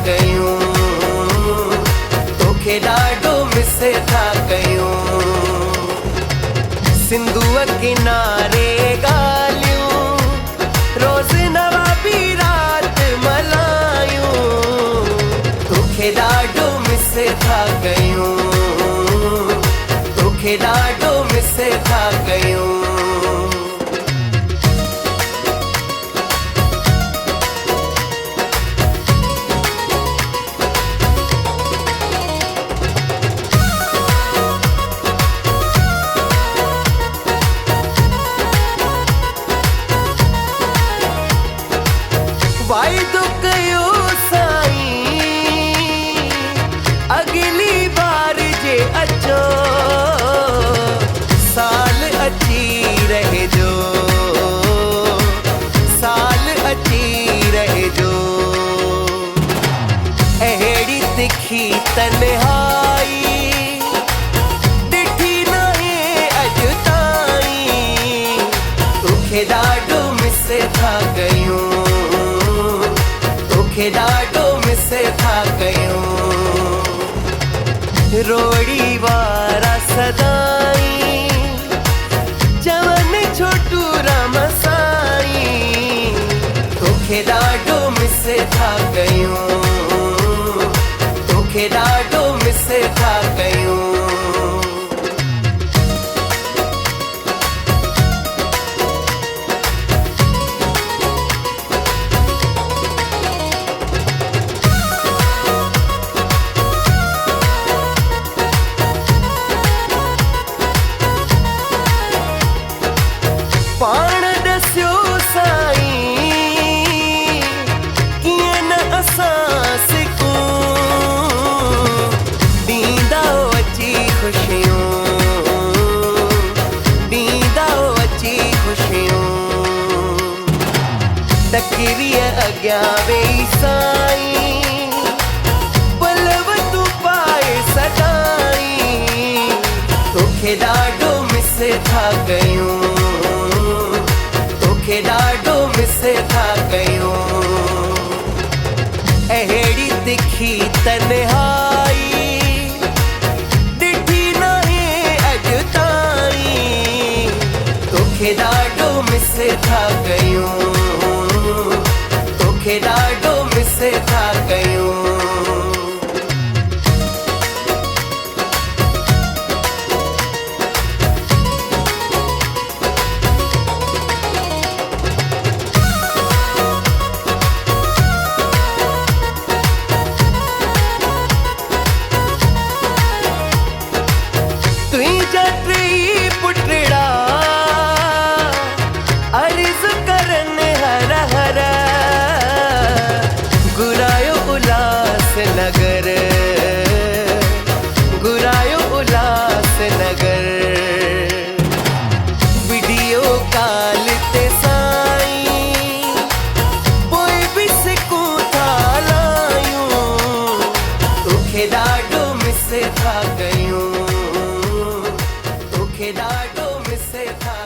कयूं, तोखे ॾाढो मिस था कयूं। सिंधुअ किनारे ॻाल्हियूं रोज़ नवाबी रात मल्हायूं, तोखे ॾाढो मिस था कयूं, तोखे ॾाढो मिस था कयूं। वाइदो कयो साईं अगली बार जे अचो, साल अची रहिजो, साल अची रहिजो। अहिड़ी तिखी तन्हाई ॾिठी नाहे अॼु ताईं, तोखे ॾाढो मिस था कयूं, तोखे ॾाढो मिस था कयूं। रोड़ी वारा सदाई चवनि छोटू राम साईं, तोखे ॾाढो मिस था कयूं, तोखे ॾाढो मिस था कयूं। पाण ॾसियो साईं कीअं न असां सिकूं, ॾींदा अची ख़ुशियूं, ॾींदा अची ख़ुशियूं। तकरीअ अॻियां वेही साईं पलव तूं पाए सदाईं, तोखे ॾाढो मिस था कयूं, तोखे ॾाढो मिस था कयूं। अहिड़ी तिखी तन्हाई ॾिठी नाहे अॼु ताईं, तोखे ॾाढो मिस था कयूं, तोखे ॾाढो मिस था कयूं। तुंहिंजा टेई पुटड़ा अर्ज़ करनि हर हर, घुरायो उल्हासनगर, घुरायो उल्हासनगर। वीडियो कॉल ते साईं पोइ बि सिकूं था लायूं, तोखे ॾाढो मिस था कयूं, तोखे ॾाढो मिस था